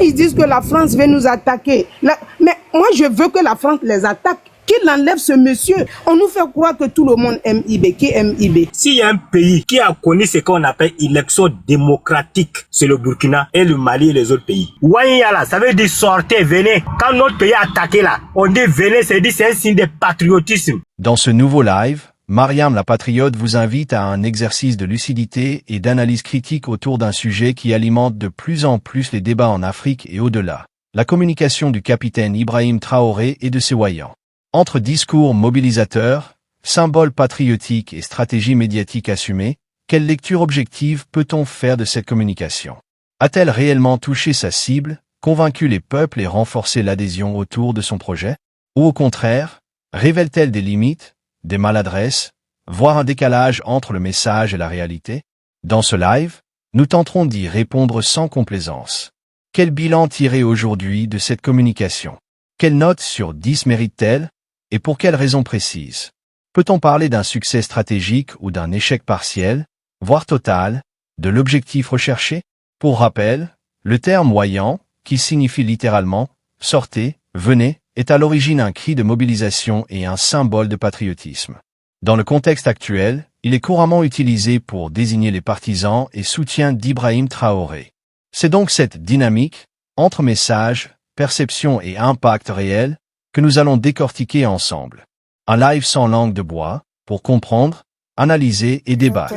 ils disent que la France veut nous attaquer, mais moi je veux que la France les attaque. Qu'il enlève ce monsieur. On nous fait croire que tout le monde aime IB. Qui aime IB? S'il y a un pays qui a connu ce qu'on appelle élection démocratique, c'est le Burkina et le Mali et les autres pays. Ouaïala, ça veut dire sortez, venez. Quand notre pays est attaqué là, on dit venez, c'est un signe de patriotisme. Dans ce nouveau live, Mariam la Patriote vous invite à un exercice de lucidité et d'analyse critique autour d'un sujet qui alimente de plus en plus les débats en Afrique et au-delà. La communication du capitaine Ibrahim Traoré et de ses voyants. Entre discours mobilisateurs, symboles patriotiques et stratégies médiatiques assumées, quelle lecture objective peut-on faire de cette communication? A-t-elle réellement touché sa cible, convaincu les peuples et renforcé l'adhésion autour de son projet? Ou au contraire, révèle-t-elle des limites, des maladresses, voire un décalage entre le message et la réalité? Dans ce live, nous tenterons d'y répondre sans complaisance. Quel bilan tirer aujourd'hui de cette communication? Quelle note sur 10 mérite-t-elle? Et pour quelles raisons précises? Peut-on parler d'un succès stratégique ou d'un échec partiel, voire total, de l'objectif recherché? Pour rappel, le terme « voyant », qui signifie littéralement « sortez, venez », est à l'origine un cri de mobilisation et un symbole de patriotisme. Dans le contexte actuel, il est couramment utilisé pour désigner les partisans et soutiens d'Ibrahim Traoré. C'est donc cette dynamique, entre messages, perception et impact réel, que nous allons décortiquer ensemble. Un live sans langue de bois, pour comprendre, analyser et débattre.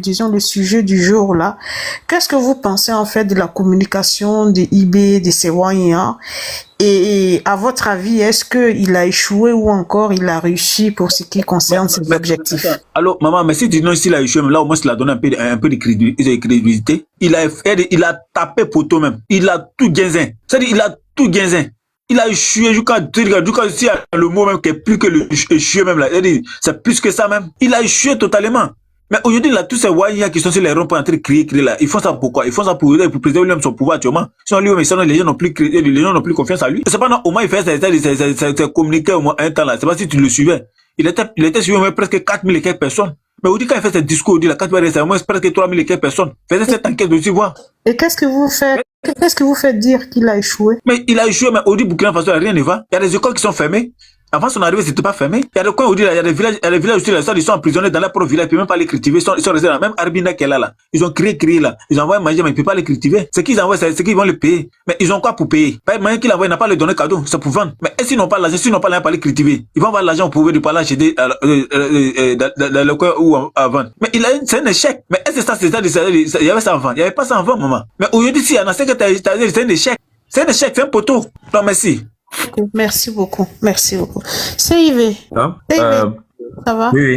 Disons le sujet du jour là. Qu'est-ce que vous pensez en fait de la communication de IB, de ses voyants? Et à votre avis, est-ce qu'il a échoué ou encore il a réussi pour ce qui concerne ses objectifs? Alors, maman, mais si tu dis non, s'il a échoué, là au moins il a donné un peu de crédibilité. Il a tapé poteau même. Il a tout gainsé. C'est-à-dire, il a tout gainsé. Il a échoué jusqu'à le mot même qui est plus que le échoué même là. C'est plus que ça même. Il a échoué totalement. Mais aujourd'hui, là, tous ces Wahia qui sont sur les ronds-points en train de crier là, ils font ça pourquoi? Ils font ça pour préserver lui-même son pouvoir actuellement. Sinon, lui-même, sinon, les gens n'ont plus confiance à lui. C'est pas non, au moins, il fait ses communiqués au moins un temps là. C'est pas si tu le suivais. Il était suivi au moins presque 4000 et quelques personnes. Mais aujourd'hui, quand il fait ses discours, il dit là, quand il va rester au moins presque 3000 et quelques personnes. Faisait cette enquête aussi, voir. Et qu'est-ce que vous faites dire qu'il a échoué? Mais il a échoué, mais aujourd'hui, Burkina Faso, rien ne va. Il y a des écoles qui sont fermées. Avant son arrivée, c'était pas fermé. Il y a des coins où il y a des villages aussi, là, ils sont emprisonnés dans leur propre village, ils peuvent même pas les cultiver. Ils sont restés là. Même Arbina qui est là. Ils ont crié là. Ils envoient manger, mais ils peuvent pas les cultiver. Ce qu'ils envoient, c'est qu'ils vont les payer. Mais ils ont quoi pour payer? Pas moyen qu'ils envoient, ils n'ont pas les donner cadeau. C'est pour vendre. Mais s'ils n'ont pas l'argent, s'ils n'ont pas l'argent pour les cultiver, ils vont avoir l'argent pour pouvoir pas l'acheter dans le coin où à vendre. Mais c'est un échec. Mais est-ce que ça, il y avait ça avant? Il y avait pas ça avant, maman. Mais aujourd'hui, si il y en a, c'est un échec. C'est un échec, c'est un poteau. Non, merci. Merci beaucoup. C'est Yves. Hein? Ça va? Oui.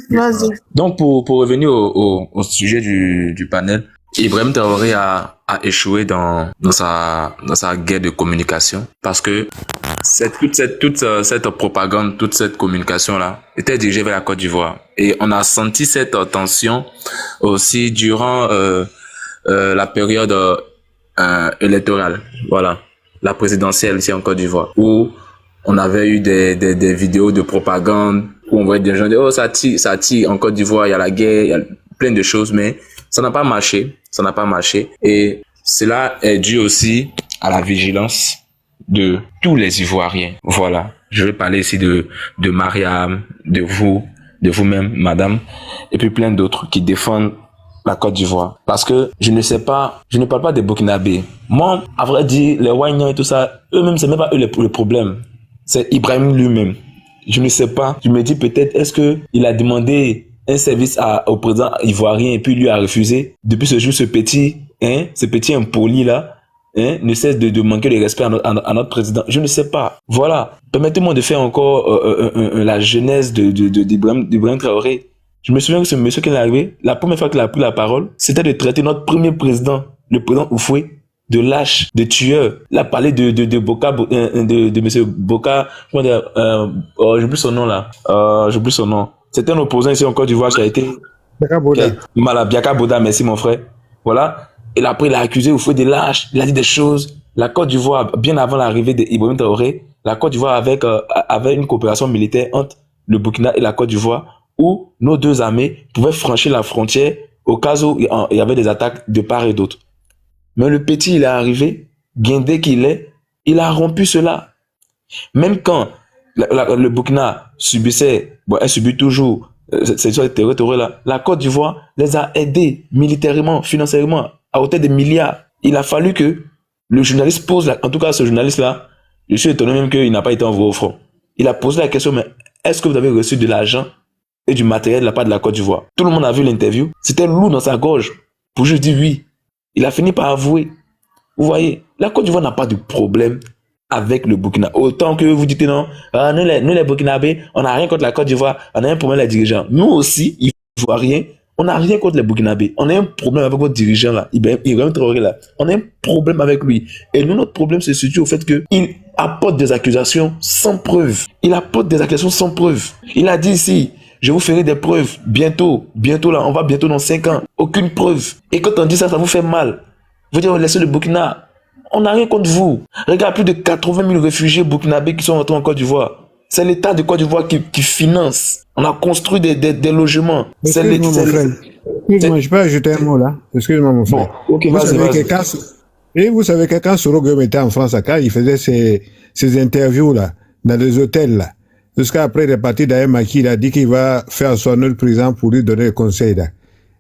Vas-y. Donc, pour revenir au sujet du panel, Ibrahim Traoré a échoué dans sa guerre de communication parce que toute cette propagande, toute cette communication-là était dirigée vers la Côte d'Ivoire. Et on a senti cette tension aussi durant la période électorale. Voilà. La présidentielle ici en Côte d'Ivoire, où on avait eu des vidéos de propagande, où on voyait des gens dire, oh, ça tire en Côte d'Ivoire, il y a la guerre, il y a plein de choses, mais ça n'a pas marché, et cela est dû aussi à la vigilance de tous les Ivoiriens. Voilà. Je vais parler ici de Mariam, de vous-même, madame, et puis plein d'autres qui défendent la Côte d'Ivoire. Parce que je ne parle pas des Burkinabés. Moi, à vrai dire, les Wanyans et tout ça, eux-mêmes, c'est même pas eux le problème. C'est Ibrahim lui-même. Je ne sais pas. Je me dis peut-être, est-ce que il a demandé un service au président ivoirien et puis lui a refusé? Depuis ce jour, ce petit impoli là, ne cesse de manquer de respect à notre président. Je ne sais pas. Voilà. Permettez-moi de faire encore la genèse d'Ibrahim Traoré. Je me souviens que ce monsieur qui est arrivé, la première fois qu'il a pris la parole, c'était de traiter notre premier président, le président Oufoué, de lâche, de tueur. Il a parlé de Boka, de monsieur Boka, comment dire, j'oublie son nom là, j'oublie son nom. C'était un opposant ici en Côte d'Ivoire qui a été... Biaka Boda, merci mon frère. Voilà. Et après, il a accusé Oufoué de lâche, il a dit des choses. La Côte d'Ivoire, bien avant l'arrivée d'Ibrahim Traoré, la Côte d'Ivoire avait une coopération militaire entre le Burkina et la Côte d'Ivoire, où nos deux armées pouvaient franchir la frontière au cas où il y avait des attaques de part et d'autre. Mais le petit, il est arrivé, guindé qu'il est, il a rompu cela. Même quand le Burkina subissait, bon, elle subit toujours ces terreurs-là, la Côte d'Ivoire les a aidés militairement, financièrement, à hauteur de milliards. Il a fallu que le journaliste pose, en tout cas ce journaliste-là, je suis étonné même qu'il n'a pas été envoyé au front. Il a posé la question, mais est-ce que vous avez reçu de l'argent et du matériel de la part de la Côte d'Ivoire? Tout le monde a vu l'interview. C'était lourd dans sa gorge pour juste dire oui. Il a fini par avouer. Vous voyez, la Côte d'Ivoire n'a pas de problème avec le Burkina. Autant que vous dites non, nous les Burkinabés, on n'a rien contre la Côte d'Ivoire, on a un problème avec les dirigeants. Nous aussi, Ivoiriens, on n'a rien contre les Burkinabés. On a un problème avec votre dirigeant là, Ibrahim Traoré là. On a un problème avec lui. Et nous, notre problème se situe au fait qu'il apporte des accusations sans preuve. Il apporte des accusations sans preuve. Il a dit ici, je vous ferai des preuves bientôt là, on va bientôt dans 5 ans. Aucune preuve. Et quand on dit ça, ça vous fait mal. Vous dites, laissez le Burkina. On n'a rien contre vous. Regarde, plus de 80 000 réfugiés burkinabés qui sont rentrés en Côte d'Ivoire. C'est l'État de Côte d'Ivoire qui finance. On a construit des logements. C'est l'État. Excuse-moi, je peux ajouter un mot là. Excuse-moi, mon frère. Bon, ok, vous savez que quand Soro Guillaume était en France, il faisait ses interviews là, dans les hôtels là. Jusqu'à après, il est parti d'Aïmaki, il a dit qu'il va faire son autre président pour lui donner des conseils là.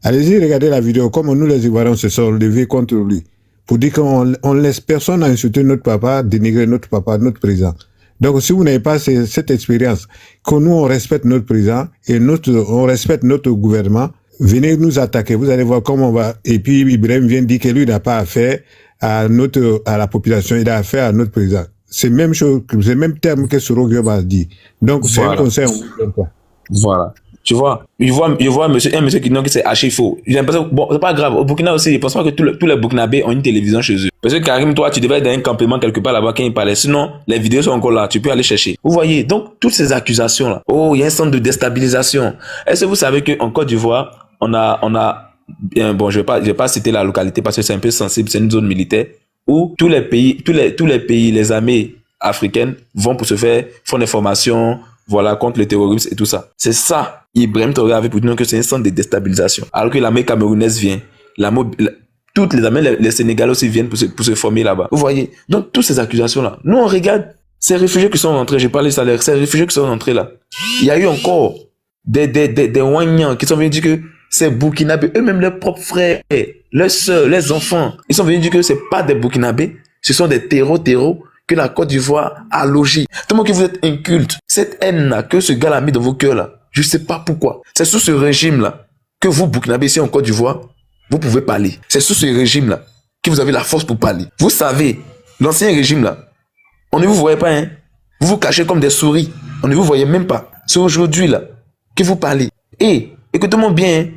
Allez-y, regardez la vidéo, comment nous les Ivoiriens se sont levés contre lui. Pour dire qu'on laisse personne insulter notre papa, dénigrer notre papa, notre président. Donc, si vous n'avez pas cette expérience, que nous, on respecte notre président et on respecte notre gouvernement, venez nous attaquer. Vous allez voir comment on va. Et puis, Ibrahim vient dire que lui n'a pas affaire à la population, il a affaire à notre président. C'est même chose, c'est le même terme que Soro Guillaume a dit. Donc, c'est un conseil, on vous donne pas. Voilà. Tu vois, je vois un monsieur qui dit que c'est archi faux. J'ai l'impression que, bon, c'est pas grave. Au Burkina aussi, je pense pas que tous les Burkinabés ont une télévision chez eux. Parce que Karim, toi, tu devais être dans un campement quelque part là-bas quand il parlait. Sinon, les vidéos sont encore là. Tu peux aller chercher. Vous voyez, donc, toutes ces accusations-là. Oh, il y a un centre de déstabilisation. Est-ce que vous savez qu'en Côte d'Ivoire, on a, bon, je vais pas citer la localité parce que c'est un peu sensible, c'est une zone militaire où tous les pays, les armées africaines font des formations, voilà, contre le terrorisme et tout ça. C'est ça. Ibrahim Traoré avait pour dire que c'est un centre de déstabilisation. Alors que l'armée camerounaise vient, toutes les armées, les Sénégalais aussi viennent pour se former là-bas. Vous voyez? Donc, toutes ces accusations-là. Nous, on regarde ces réfugiés qui sont rentrés. J'ai parlé de salaire. Ces réfugiés qui sont rentrés là. Il y a eu encore des Ouagnans qui sont venus dire que c'est Burkinabés. Eux-mêmes, leurs propres frères, leurs sœurs, leurs enfants. Ils sont venus dire que c'est pas des Burkinabés. Ce sont des terreaux que la Côte d'Ivoire a logé. Tellement que vous êtes inculte. Cette haine-là que ce gars-là a mis dans vos cœurs là. Je sais pas pourquoi. C'est sous ce régime-là que vous, Burkinabés, ici en Côte d'Ivoire, vous pouvez parler. C'est sous ce régime-là que vous avez la force pour parler. Vous savez, l'ancien régime-là, on ne vous voyait pas, hein. Vous vous cachez comme des souris. On ne vous voyait même pas. C'est aujourd'hui, là, que vous parlez. Et, écoutez-moi bien, hein.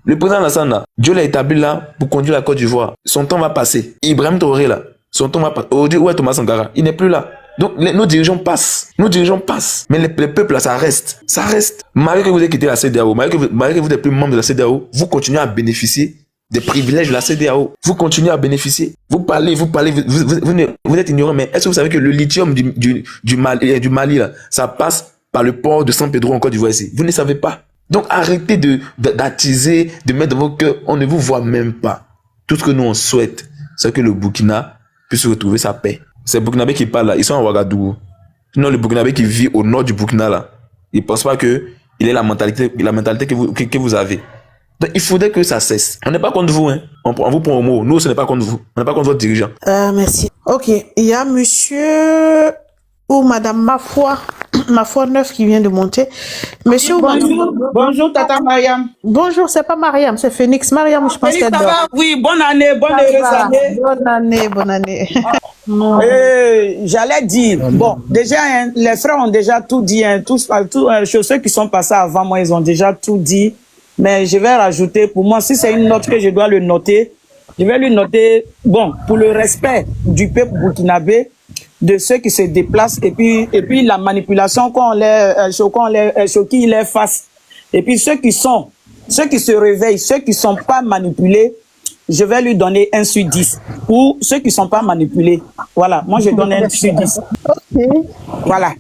Le président Alassane, là, Dieu l'a établi là pour conduire la Côte d'Ivoire. Son temps va passer. Ibrahim Traoré, là, son temps va passer. Aujourd'hui, où est Thomas Sankara? Il n'est plus là. Donc, nos dirigeants passent. Nos dirigeants passent. Mais les peuples, là, ça reste. Ça reste. Malgré que vous ayez quitté la CEDEAO, malgré que vous n'êtes plus membre de la CEDEAO, vous continuez à bénéficier des privilèges de la CEDEAO. Vous continuez à bénéficier. Vous parlez, vous êtes ignorant, mais est-ce que vous savez que le lithium du Mali, là, ça passe par le port de San Pedro en Côte d'Ivoire ici? Vous ne savez pas. Donc, arrêtez d'attiser, de mettre dans vos cœurs. On ne vous voit même pas. Tout ce que nous, on souhaite, c'est que le Burkina puisse retrouver sa paix. Ces Burkinabés qui parlent là, ils sont à Ouagadougou. Sinon, le Burkinabé qui vit au nord du Burkina là, il ne pense pas que il ait la mentalité que vous avez. Donc, il faudrait que ça cesse. On n'est pas contre vous, hein. On vous prend au mot. Nous, ce n'est pas contre vous. On n'est pas contre votre dirigeant. Merci. Ok. Il y a monsieur ou madame Mafoi 9 qui vient de monter. Monsieur Bonjour, Tata Mariam. Bonjour, c'est pas Mariam, c'est Phoenix. Mariam, je pense Phoenix, que ça va? Oui, bonne année, bonne heureuse année. Bonne année. J'allais dire, bon, déjà, hein, les frères ont déjà tout dit, hein, ceux qui sont passés avant moi, ils ont déjà tout dit. Mais je vais rajouter, pour moi, si c'est une note que je dois le noter, je vais lui noter, bon, pour le respect du peuple burkinabé, de ceux qui se déplacent, et puis la manipulation qu'on qui les fasse. Et puis ceux qui se réveillent, ceux qui sont pas manipulés, je vais lui donner 1 sur 10. Pour ceux qui sont pas manipulés. Voilà, moi je donne 1 sur 10. Okay. Voilà.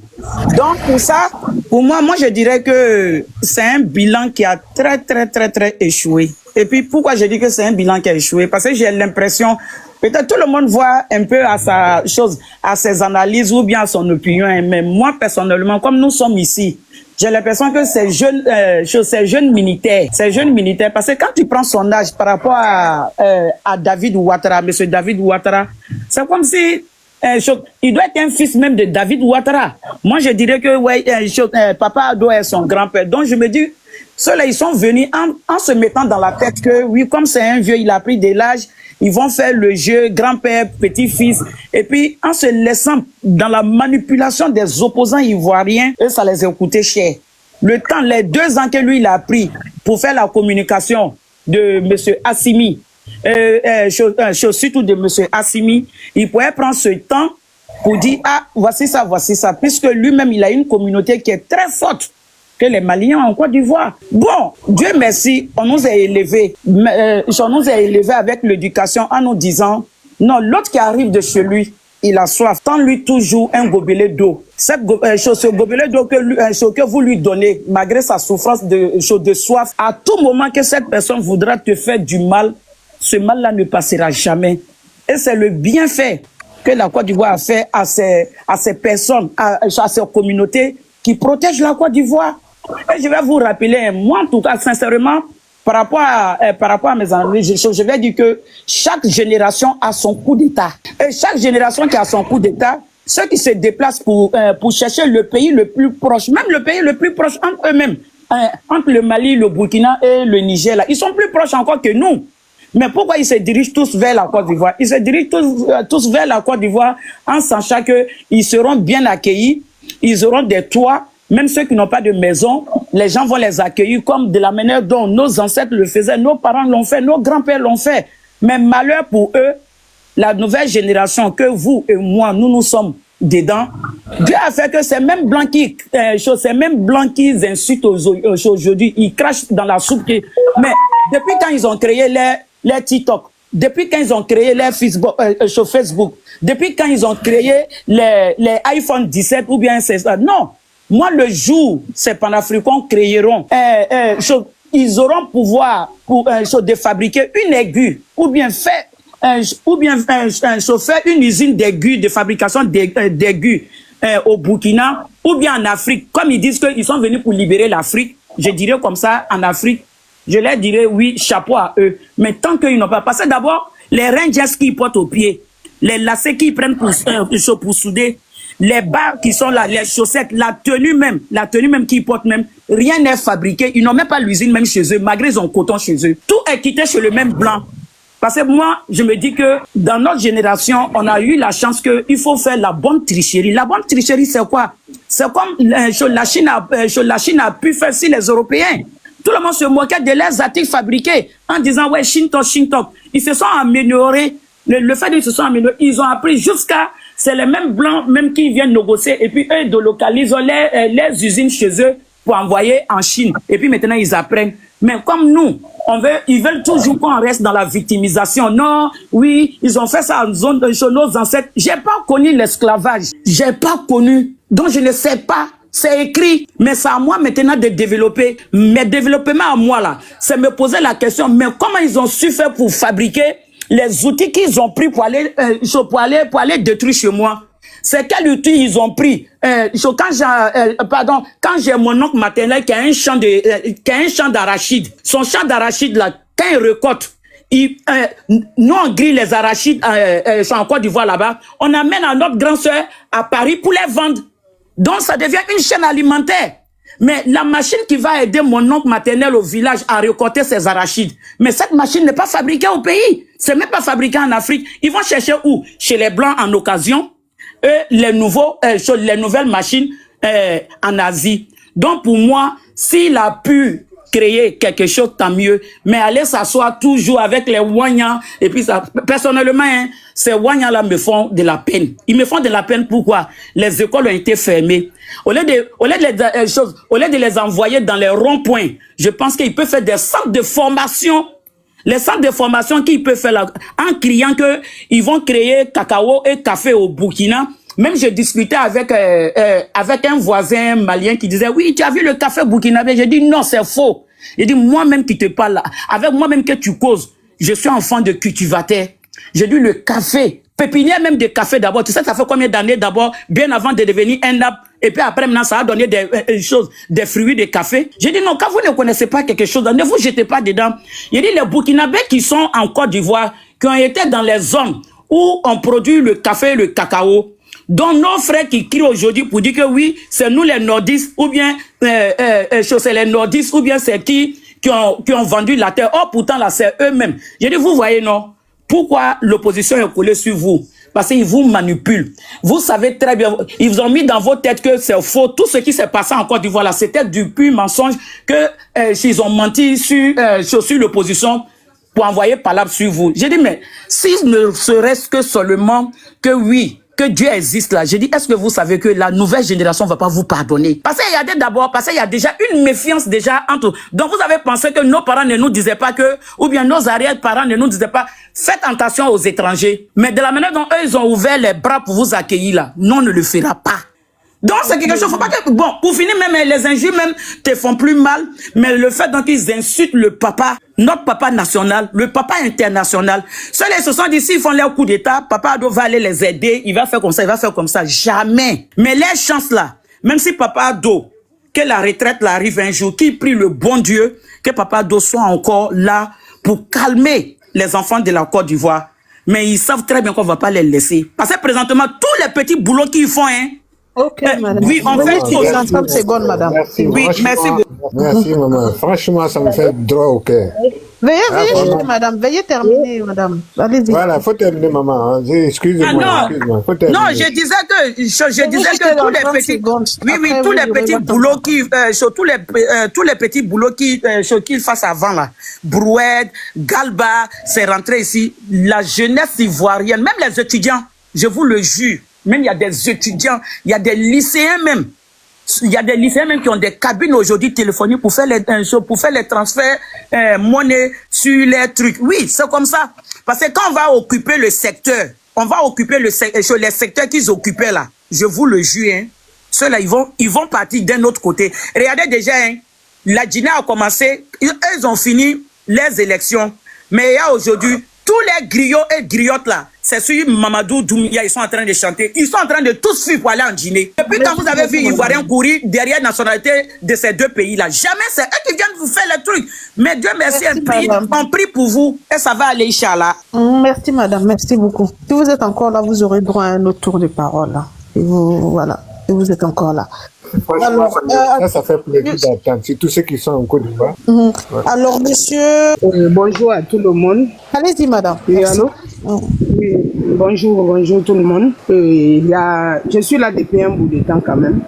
Donc pour ça, pour moi je dirais que c'est un bilan qui a très échoué. Et puis pourquoi je dis que c'est un bilan qui a échoué? Parce que j'ai l'impression Peut-être tout le monde voit un peu à sa chose, à ses analyses ou bien à son opinion. Mais moi, personnellement, comme nous sommes ici, j'ai l'impression que ces jeunes militaires, parce que quand tu prends son âge par rapport à David Ouattara, monsieur David Ouattara, c'est comme si il doit être un fils même de David Ouattara. Moi, je dirais que Papa doit être son grand-père. Donc, je me dis, ceux-là, ils sont venus en se mettant dans la tête que, oui, comme c'est un vieux, il a pris de l'âge, ils vont faire le jeu grand-père, petit-fils. Et puis, en se laissant dans la manipulation des opposants ivoiriens, eux, ça les a coûté cher. Le temps, les 2 ans que lui, il a pris pour faire la communication de M. Assimi, surtout de M. Assimi, il pourrait prendre ce temps pour dire, ah, voici ça, puisque lui-même, il a une communauté qui est très forte que les Maliens en Côte d'Ivoire. Bon, Dieu merci, on nous a élevés avec l'éducation en nous disant, non, l'autre qui arrive de chez lui, il a soif, tends-lui toujours un gobelet d'eau. Ce gobelet d'eau que vous lui donnez, malgré sa souffrance de soif, à tout moment que cette personne voudra te faire du mal, ce mal-là ne passera jamais. Et c'est le bienfait que la Côte d'Ivoire a fait à ces personnes, à ces communautés qui protègent la Côte d'Ivoire. Et je vais vous rappeler, moi en tout cas, sincèrement, par rapport à mes analyses, je vais dire que chaque génération a son coup d'État. Et chaque génération qui a son coup d'État, ceux qui se déplacent pour chercher le pays le plus proche, même le pays le plus proche entre eux-mêmes, entre le Mali, le Burkina et le Niger, là, ils sont plus proches encore que nous. Mais pourquoi ils se dirigent tous vers la Côte d'Ivoire? Ils se dirigent tous vers la Côte d'Ivoire en sachant qu'ils seront bien accueillis, ils auront des toits. Même ceux qui n'ont pas de maison, les gens vont les accueillir comme de la manière dont nos ancêtres le faisaient, nos parents l'ont fait, nos grands-pères l'ont fait. Mais malheur pour eux, la nouvelle génération que vous et moi, nous sommes dedans, Dieu a fait que ces mêmes blancs qui insultent aujourd'hui, ils crachent dans la soupe. Mais depuis quand ils ont créé les TikTok, depuis quand ils ont créé les Facebook, depuis quand ils ont créé les iPhone 17 ou bien c'est ça, non. Moi, le jour, ces panafricains créeront, ils auront pouvoir de fabriquer une aiguille ou bien faire une usine d'aiguilles, de fabrication d'aiguilles au Burkina ou bien en Afrique. Comme ils disent qu'ils sont venus pour libérer l'Afrique, je dirais comme ça, en Afrique, je leur dirais oui, chapeau à eux. Mais tant qu'ils n'ont pas passé, d'abord, les rangers qu'ils portent au pied, les lacets qu'ils prennent pour souder, les bas qui sont là, les chaussettes, la tenue même qu'ils portent même, rien n'est fabriqué. Ils n'ont même pas l'usine même chez eux, malgré ils ont coton chez eux. Tout est quitté chez le même blanc. Parce que moi, je me dis que dans notre génération, on a eu la chance qu'il faut faire la bonne tricherie. La bonne tricherie, c'est quoi? C'est comme la Chine a pu faire si les Européens. Tout le monde se moquait de leurs articles fabriqués en disant, ouais, Shintok. Ils se sont améliorés. Le fait qu'ils se sont améliorés, ils ont appris jusqu'à... C'est les mêmes blancs même qui viennent négocier et puis eux délocalisent les usines chez eux pour envoyer en Chine. Et puis maintenant ils apprennent. Mais comme nous, ils veulent toujours qu'on reste dans la victimisation. Non, oui, ils ont fait ça en zone de chez nos ancêtres. J'ai pas connu l'esclavage. J'ai pas connu. Donc je ne sais pas. C'est écrit. Mais c'est à moi maintenant de développer. Mes développements à moi là, c'est me poser la question. Mais comment ils ont su faire pour fabriquer les outils qu'ils ont pris pour aller détruire chez moi? C'est quel outil ils ont pris? Quand j'ai mon oncle maternel qui a un champ d'arachide, son champ d'arachide là, quand il récolte, nous on grille les arachides en Côte d'Ivoire là-bas, on amène à notre grand-sœur à Paris pour les vendre. Donc ça devient une chaîne alimentaire. Mais la machine qui va aider mon oncle maternel au village à récolter ses arachides, mais cette machine n'est pas fabriquée au pays. C'est même pas fabriqué en Afrique. Ils vont chercher où? Chez les Blancs en occasion, les nouvelles machines en Asie. Donc pour moi, s'il a pu créer quelque chose, tant mieux. Mais aller s'asseoir toujours avec les Wanyans, et puis ça, personnellement, hein, ces Wanyans-là me font de la peine. Ils me font de la peine, pourquoi? Les écoles ont été fermées. Au lieu de les envoyer dans les ronds-points, je pense qu'ils peuvent faire des centres de formation. Les centres de formation qu'ils peuvent faire là, en criant que ils vont créer cacao et café au Burkina. Même je discutais avec un voisin malien qui disait, oui, tu as vu le café burkinabé? J'ai dit, non, c'est faux. Il dit, moi-même qui te parle là, avec moi-même que tu causes, je suis enfant de cultivateur. J'ai dit le café, pépinière même de café d'abord. Tu sais, ça fait combien d'années d'abord, bien avant de devenir un arbre, et puis après maintenant, ça a donné des choses, des fruits de café. J'ai dit non, quand vous ne connaissez pas quelque chose, ne vous jetez pas dedans. J'ai dit les Burkinabés qui sont en Côte d'Ivoire, qui ont été dans les zones où on produit le café et le cacao, dont nos frères qui crient aujourd'hui pour dire que oui, c'est nous les nordistes, ou bien c'est les nordistes, ou bien c'est qui ont vendu la terre. Oh, pourtant là, c'est eux-mêmes. J'ai dit, vous voyez, non? Pourquoi l'opposition est collée sur vous? Parce qu'ils vous manipulent. Vous savez très bien, ils vous ont mis dans vos têtes que c'est faux. Tout ce qui s'est passé en Côte d'Ivoire là, c'était du pur mensonge que ils ont menti sur l'opposition pour envoyer palabre sur vous. J'ai dit, mais si ne serait-ce que seulement que oui, que Dieu existe là, j'ai dit, est-ce que vous savez que la nouvelle génération ne va pas vous pardonner? Parce qu'il y a déjà une méfiance déjà entre. Donc vous avez pensé que nos parents ne nous disaient pas que, ou bien nos arrière-parents ne nous disaient pas, faites attention aux étrangers. Mais de la manière dont eux, ils ont ouvert les bras pour vous accueillir là, non, on ne le fera pas. Donc c'est quelque chose, faut pas que, bon, pour finir, même les injures même te font plus mal, mais le fait qu'ils insultent le papa, notre papa national, le papa international, ceux-là, ils se sont dit, s'ils font leur coup d'état, papa Ado va aller les aider, il va faire comme ça, il va faire comme ça, jamais. Mais les chances là, même si papa Ado, que la retraite là arrive un jour, qu'il prie le bon Dieu, que papa Ado soit encore là pour calmer les enfants de la Côte d'Ivoire. Mais ils savent très bien qu'on va pas les laisser. Parce que présentement, tous les petits boulots qu'ils font, hein, Ok, madame. oui, on fait tout. 30 secondes, madame. Merci, Oui, merci beaucoup. merci, maman. Franchement, ça me fait droit au cœur. Veuillez, madame, veuillez terminer, madame. Allez-y. Voilà, faut terminer, maman. Excusez-moi, excusez-moi. Faut terminer. Non, je disais que tous les petits, tous les petits boulots qui, tous les petits boulots qu'ils fassent avant là, Brouette, Galba, c'est rentré ici. La jeunesse ivoirienne, même les étudiants, je vous le jure. Même il y a des étudiants, il y a des lycéens même. Il y a des lycéens même qui ont des cabines aujourd'hui téléphoniques pour faire les transferts monnaie sur les trucs. Oui, c'est comme ça. Parce que quand on va occuper le secteur, les secteurs qu'ils occupaient là, je vous le jure, hein, ceux-là, ils vont partir d'un autre côté. Regardez déjà, hein, la Guinée a commencé, ils ont fini les élections. Mais il y a aujourd'hui, tous les griots et griottes là, c'est sur Mamadou Doumbia, ils sont en train de chanter. Ils sont en train de tous fuir pour aller en Guinée. Depuis quand vous avez vu Ivoiriens courir derrière la nationalité de ces deux pays-là, jamais c'est eux qui viennent vous faire les trucs. Mais Dieu merci, on prie pour vous et ça va aller, Inch'Allah. Merci, madame, merci beaucoup. Si vous êtes encore là, vous aurez droit à un autre tour de parole. Là. Et voilà, et vous êtes encore là. Alors, ça fait plaisir d'attendre. C'est tous ceux qui sont en Côte d'Ivoire. Alors, monsieur... bonjour à tout le monde. Allez-y, madame. Oui, allô? Oui, bonjour tout le monde. Je suis là depuis un bout de temps quand même.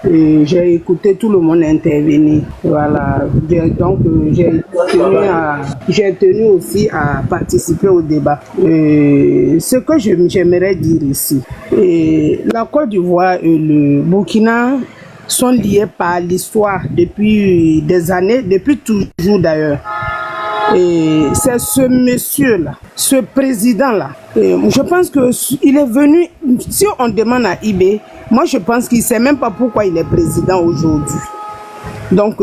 J'ai écouté tout le monde intervenir. Voilà. Donc, j'ai tenu aussi à participer au débat. Ce que j'aimerais dire ici, la Côte d'Ivoire et le Burkina sont liés par l'histoire depuis des années, depuis toujours d'ailleurs. Et c'est ce monsieur-là, ce président-là. Je pense qu'il est venu, si on demande à IB, moi je pense qu'il ne sait même pas pourquoi il est président aujourd'hui. Donc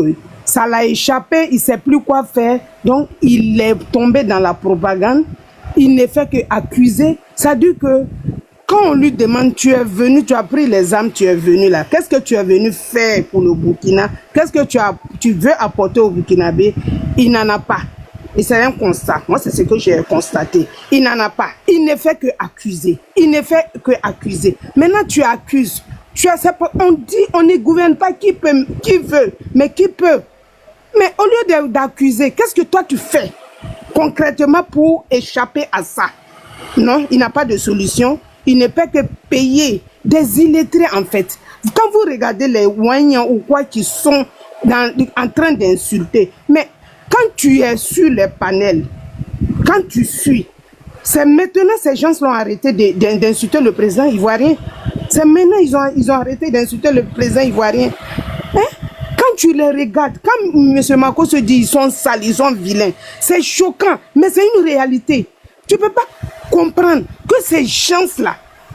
ça l'a échappé, il ne sait plus quoi faire. Donc il est tombé dans la propagande. Il ne fait qu'accuser. Ça dit que quand on lui demande, tu es venu, tu as pris les armes, tu es venu là. Qu'est-ce que tu es venu faire pour le Burkina? Qu'est-ce que tu veux apporter au Burkinabé? Il n'en a pas. Et c'est un constat. Moi, c'est ce que j'ai constaté. Il n'en a pas. Il ne fait que accuser. Il ne fait que accuser. Maintenant, tu accuses. On dit, on ne gouverne pas qui veut, mais qui peut. Mais au lieu d'accuser, qu'est-ce que toi tu fais concrètement pour échapper à ça? Non, il n'a pas de solution. Il ne peut que payer des illettrés en fait. Quand vous regardez les Ouagnans ou quoi qui sont en train d'insulter, mais quand tu es sur les panels, quand tu suis, c'est maintenant ces gens l'ont arrêté d'insulter le président ivoirien. C'est maintenant ils ont arrêté d'insulter le président ivoirien. Hein? Quand tu les regardes, quand M. Mako se dit ils sont sales, ils sont vilains, c'est choquant, mais c'est une réalité. Tu ne peux pas comprendre que ces gens-là,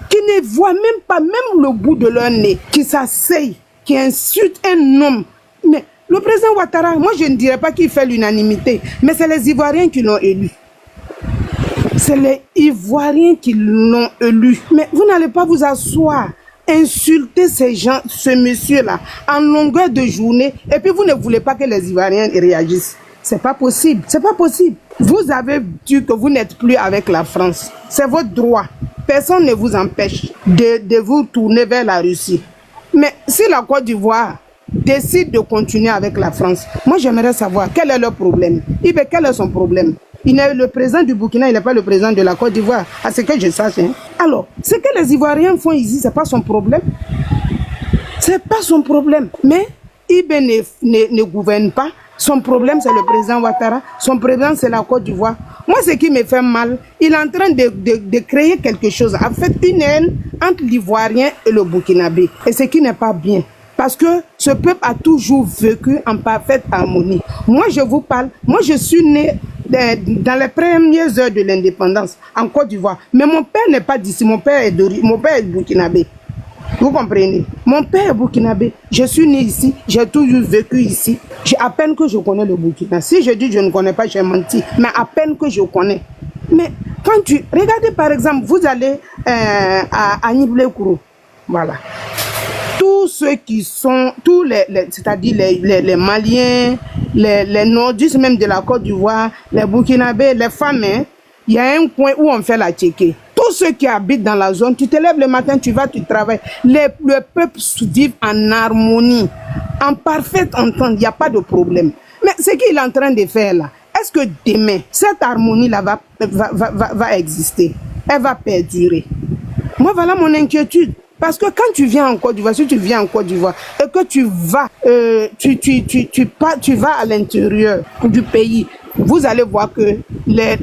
qui ne voient même pas même le bout de leur nez, qui s'asseyent, qui insultent un homme, mais le président Ouattara, moi je ne dirais pas qu'il fait l'unanimité, mais c'est les Ivoiriens qui l'ont élu. C'est les Ivoiriens qui l'ont élu. Mais vous n'allez pas vous asseoir, insulter ces gens, ce monsieur-là, en longueur de journée, et puis vous ne voulez pas que les Ivoiriens réagissent. C'est pas possible. C'est pas possible. Vous avez dit que vous n'êtes plus avec la France. C'est votre droit. Personne ne vous empêche de vous tourner vers la Russie. Mais si la Côte d'Ivoire décide de continuer avec la France, moi j'aimerais savoir quel est leur problème. Quel est son problème? Il est le président du Burkina, il n'est pas le président de la Côte d'Ivoire, à ce que je sache. Hein. Alors, ce que les Ivoiriens font ici, ce n'est pas son problème. Ce n'est pas son problème. Mais Ibé ne gouverne pas. Son problème, c'est le président Ouattara. Son problème, c'est la Côte d'Ivoire. Moi, ce qui me fait mal, il est en train de créer quelque chose. En fait, une haine entre l'Ivoirien et le Burkinabé. Et ce qui n'est pas bien. Parce que ce peuple a toujours vécu en parfaite harmonie. Moi, je vous parle. Moi, je suis né dans les premières heures de l'indépendance en Côte d'Ivoire. Mais mon père n'est pas d'ici. Mon père est burkinabé. Vous comprenez? Mon père est burkinabé. Je suis né ici. J'ai toujours vécu ici. J'ai à peine que je connais le Burkina. Si je dis que je ne connais pas, j'ai menti. Mais à peine que je connais. Mais quand regardez par exemple, vous allez à Niblé-Kourou. Voilà. Tous ceux qui sont, c'est-à-dire les Maliens, les nordistes même de la Côte d'Ivoire, les Burkinabés, les femmes, hein, il y a un coin où on fait la tchéké. Tous ceux qui habitent dans la zone, tu te lèves le matin, tu vas, tu travailles. Le peuple vit en harmonie, en parfaite entente, il n'y a pas de problème. Mais ce qu'il est en train de faire là, est-ce que demain, cette harmonie-là va exister? Elle va perdurer. Moi, voilà mon inquiétude. Parce que quand tu viens en Côte d'Ivoire, si tu viens en Côte d'Ivoire et que tu vas à l'intérieur du pays, vous allez voir que les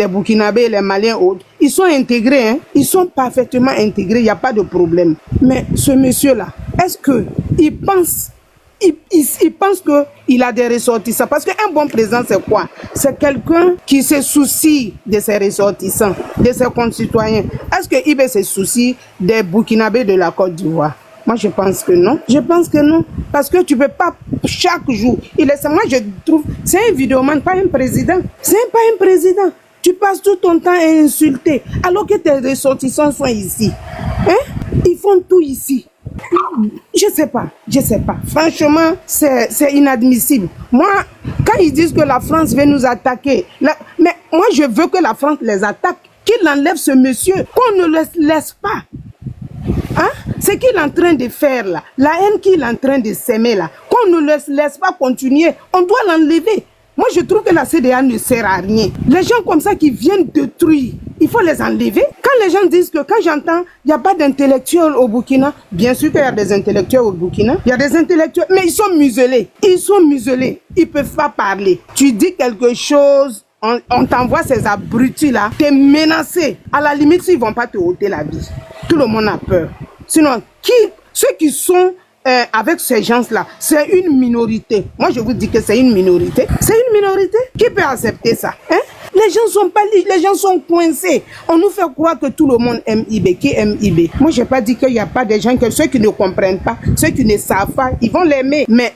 Burkinabés, les Maliens autres, ils sont intégrés, hein? Ils sont parfaitement intégrés, il n'y a pas de problème. Mais ce monsieur-là, est-ce qu'il pense qu'il a des ressortissants? Parce qu'un bon président, c'est quoi? C'est quelqu'un qui se soucie de ses ressortissants, de ses concitoyens. Est-ce que Ibé se soucie des Burkinabés de la Côte d'Ivoire? Moi, je pense que non. Je pense que non. Parce que tu ne peux pas chaque jour. Moi, je trouve, c'est un vidéoman, pas un président. C'est pas un président. Tu passes tout ton temps à insulter, alors que tes ressortissants sont ici. Hein? Ils font tout ici. Je sais pas. Franchement, c'est inadmissible. Moi, quand ils disent que la France veut nous attaquer, mais moi, je veux que la France les attaque, qu'il enlève ce monsieur, qu'on ne le laisse pas. Hein? Ce qu'il est en train de faire là, la haine qu'il est en train de s'aimer là, qu'on ne le laisse pas continuer, on doit l'enlever. Moi, je trouve que la CDA ne sert à rien. Les gens comme ça qui viennent détruire, il faut les enlever. Quand les gens disent que, quand j'entends, il n'y a pas d'intellectuels au Burkina, bien sûr qu'il y a des intellectuels au Burkina, il y a des intellectuels, mais ils sont muselés. Ils ne peuvent pas parler. Tu dis quelque chose, on t'envoie ces abrutis-là, t'es menacé. À la limite, ils ne vont pas te ôter la vie. Tout le monde a peur. Sinon, ceux qui sont avec ces gens-là, c'est une minorité. Moi, je vous dis que c'est une minorité. C'est une minorité. Qui peut accepter ça? Hein? Les gens sont pas libres, les gens sont coincés. On nous fait croire que tout le monde aime IB. Qui aime IB? Moi, je n'ai pas dit qu'il n'y a pas des gens, ceux qui ne comprennent pas, ceux qui ne savent pas, ils vont l'aimer. Mais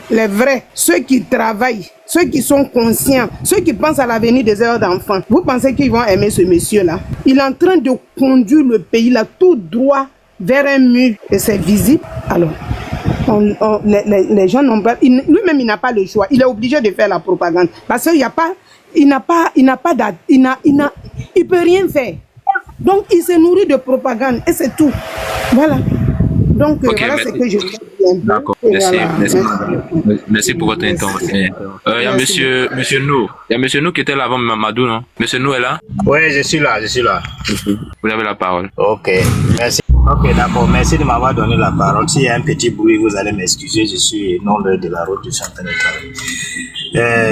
les vrais, ceux qui travaillent, ceux qui sont conscients, ceux qui pensent à l'avenir des heures d'enfants, vous pensez qu'ils vont aimer ce monsieur-là? Il est en train de conduire le pays là tout droit vers un mur et c'est visible. Alors, les gens n'ont pas, lui-même il n'a pas le choix. Il est obligé de faire la propagande parce qu'il n'y a pas, il peut rien faire. Donc il se nourrit de propagande et c'est tout. Voilà. Donc okay, voilà ce que je veux dire. D'accord. Merci pour votre intervention. Il y a monsieur Nou. Il y a monsieur Nou qui était là avant Mamadou, non? Monsieur Nou est là? Oui, je suis là. Vous avez la parole. Ok, merci. Ok, d'accord. Merci de m'avoir donné la parole. S'il y a un petit bruit, vous allez m'excuser. Je suis non l'heure de la route, je suis en train de travailler.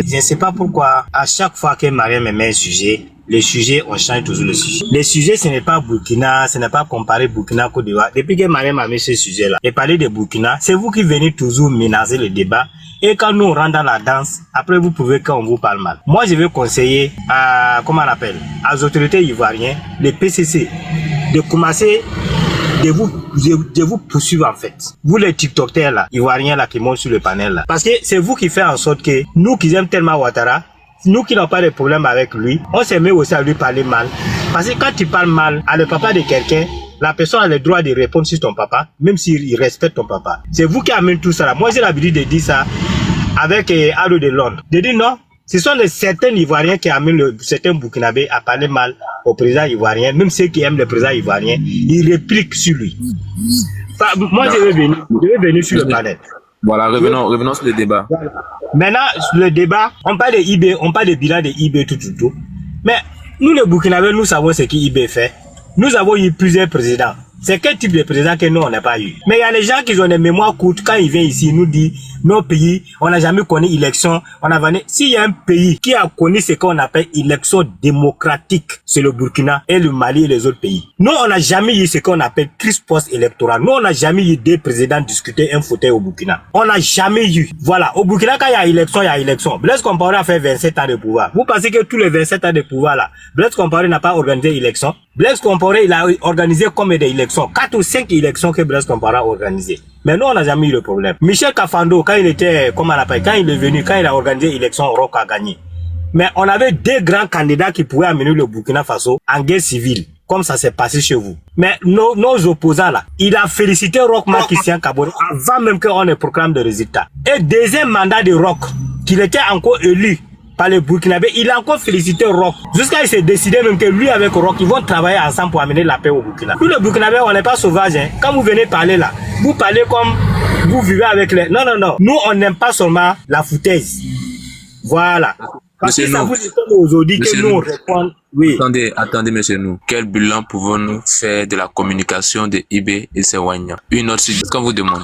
Je ne sais pas pourquoi, à chaque fois que Mariam me met un sujet, les sujets, on change toujours le sujet. Les sujets, ce n'est pas Burkina, ce n'est pas comparer Burkina Côte d'Ivoire. Depuis que Mariam a mis ce sujet-là et parler de Burkina, c'est vous qui venez toujours menacer le débat. Et quand nous on rentre dans la danse, après vous pouvez qu'on vous parle mal. Moi, je vais conseiller à, comment on appelle, aux autorités ivoiriennes, les PCC, de commencer de vous poursuivre en fait. Vous les TikTokers là, ivoiriens là qui montent sur le panel là. Parce que c'est vous qui faites en sorte que nous qui aimons tellement Ouattara, nous qui n'avons pas de problème avec lui, on s'est mis aussi à lui parler mal. Parce que quand tu parles mal à le papa de quelqu'un, la personne a le droit de répondre sur ton papa, même s'il respecte ton papa. C'est vous qui amenez tout ça là. Moi, j'ai l'habitude de dire ça avec Ado de Londres. De dire non, ce sont certains Ivoiriens qui amènent certains Burkinabés à parler mal au président ivoirien, même ceux qui aiment le président ivoirien, ils répliquent sur lui. Enfin, moi, je vais venir sur le panel. Voilà, revenons sur le débat. Voilà. Maintenant, le débat, on parle de IB, on parle de bilan de IB, tout. Mais nous, les Burkinabés, nous savons ce qu'IB fait. Nous avons eu plusieurs présidents. C'est quel type de président que nous, on n'a pas eu? Mais il y a les gens qui ont des mémoires courtes. Quand ils viennent ici, ils nous disent, nos pays, on n'a jamais connu élection. S'il y a un pays qui a connu ce qu'on appelle élection démocratique, c'est le Burkina et le Mali et les autres pays. Nous, on n'a jamais eu ce qu'on appelle crise post-électorale. Nous, on n'a jamais eu deux présidents discuter un fauteuil au Burkina. On n'a jamais eu. Voilà. Au Burkina, quand il y a élection, il y a élection. Blaise Compaoré a fait 27 ans de pouvoir. Vous pensez que tous les 27 ans de pouvoir là, Blaise Compaoré n'a pas organisé élection? Blaise Compaoré, il a organisé combien d'élections? 4 ou 5 élections que Blaise Compaoré a organisées. Mais nous, on n'a jamais eu le problème. Michel Kafando, quand il était, comment on appelle, quand il est venu, quand il a organisé l'élection, Roch a gagné. Mais on avait deux grands candidats qui pouvaient amener le Burkina Faso en guerre civile, comme ça s'est passé chez vous. Mais nos opposants là, il a félicité Roch Marc Christian Kaboré avant même qu'on ne proclame de résultats. Et deuxième mandat de Roch, qu'il était encore élu par les Burkinabés, il a encore félicité Roch. Jusqu'à il s'est décidé même que lui avec Roch, ils vont travailler ensemble pour amener la paix au Burkina. Nous les Burkinabés, on n'est pas sauvages. Hein. Quand vous venez parler là, vous parlez comme vous vivez avec les... Non. Nous, on n'aime pas seulement la foutaise. Voilà. Parce que ça vous étonne aujourd'hui que nous, on répond... Oui. Attendez, monsieur nous. Quel bilan pouvons-nous faire de la communication de IB et Sewanya? Une autre suite, qu'on vous demande.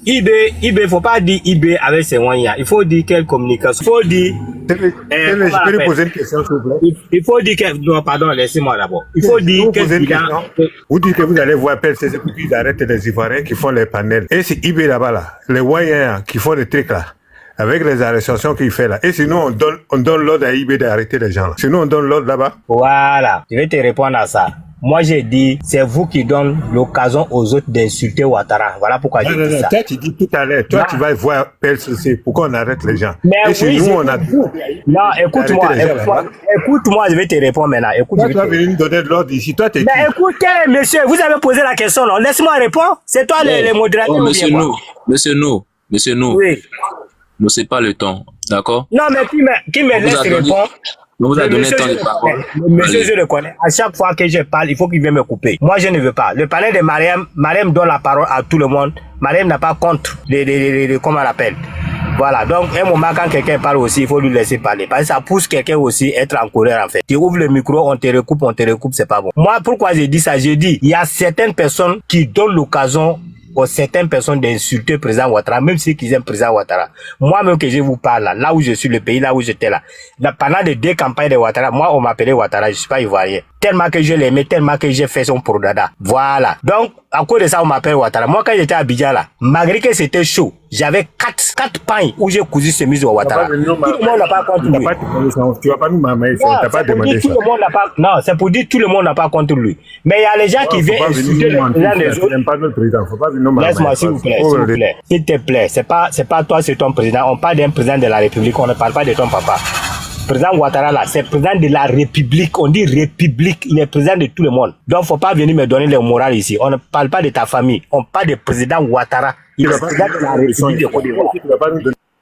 IB, faut pas dire IB avec ses moyens. Il faut dire quelle communication. Il faut dire. Je peux lui poser une question, s'il vous plaît. Il faut dire que. Non, pardon, laissez-moi d'abord. Il faut dire quel bilan. Vous dites que vous allez voir PLCC pour qu'ils arrêtent les Ivoiriens qui font les panels. Et c'est IB là-bas, là. Les moyens qui font les trucs là. Avec les arrestations qu'il fait là. Et sinon, on donne l'ordre à IB d'arrêter les gens là. Sinon, on donne l'ordre là-bas. Voilà. Je vais te répondre à ça. Moi, j'ai dit, c'est vous qui donnez l'occasion aux autres d'insulter Ouattara. Voilà pourquoi j'ai dit ça. Toi, tu dis tout à l'heure, toi, tu vas voir PLCC. Pourquoi on arrête les gens? Mais et oui, nous, on a... Non, écoute-moi, je vais te répondre maintenant. Écoute, toi, tu vas venir nous donner de l'ordre ici. Toi, t'es qui? Mais écoutez, monsieur, vous avez posé la question, non? Laisse-moi répondre. C'est toi les modérateurs. Oh, monsieur nous. Oui. Ne c'est pas le temps, d'accord? Non, mais qui me laisse répondre? On vous a donné le temps de parole. Monsieur, je le connais. À chaque fois que je parle, il faut qu'il vienne me couper. Moi, je ne veux pas. Le palais de Mariam donne la parole à tout le monde. Mariam n'a pas contre comment on l'appelle. Voilà. Donc, un moment, quand quelqu'un parle aussi, il faut lui laisser parler. Parce que ça pousse quelqu'un aussi à être en colère, en fait. Tu ouvres le micro, on te recoupe, c'est pas bon. Moi, pourquoi j'ai dit ça? J'ai dit, il y a certaines personnes qui donnent l'occasion aux certaines personnes d'insulter le président Ouattara, même si ils aiment le président Ouattara. Moi-même que je vous parle là où je suis, le pays, là où j'étais là. Pendant les 2 campagnes de Ouattara, moi, on m'appelait Ouattara, je suis pas ivoirien. Tellement que je l'aimais, tellement que j'ai fait son prodada. Voilà. Donc, à cause de ça, on m'appelle Ouattara. Moi, quand j'étais à Abidjan là, malgré que c'était chaud, j'avais 4 pains où j'ai cousu chemise au Ouattara. Tout le monde n'a pas contre lui. Tu vas pas nous marmer, t'as pas demandé ça. Non, c'est pour dire tout le monde n'a pas contre lui. Mais il y a les gens qui viennent insulter le président des autres. Pas notre président, faut pas venir nous marmer. Laisse-moi, s'il vous plaît. S'il te plaît. C'est pas toi, c'est ton président. On parle d'un président de la République, on ne parle pas de ton papa. Président Ouattara là, c'est président de la République. On dit République, il est président de tout le monde. Donc faut pas venir me donner le moral ici. On ne parle pas de ta famille, on parle du président Ouattara. Il est président de la République de Côte d'Ivoire.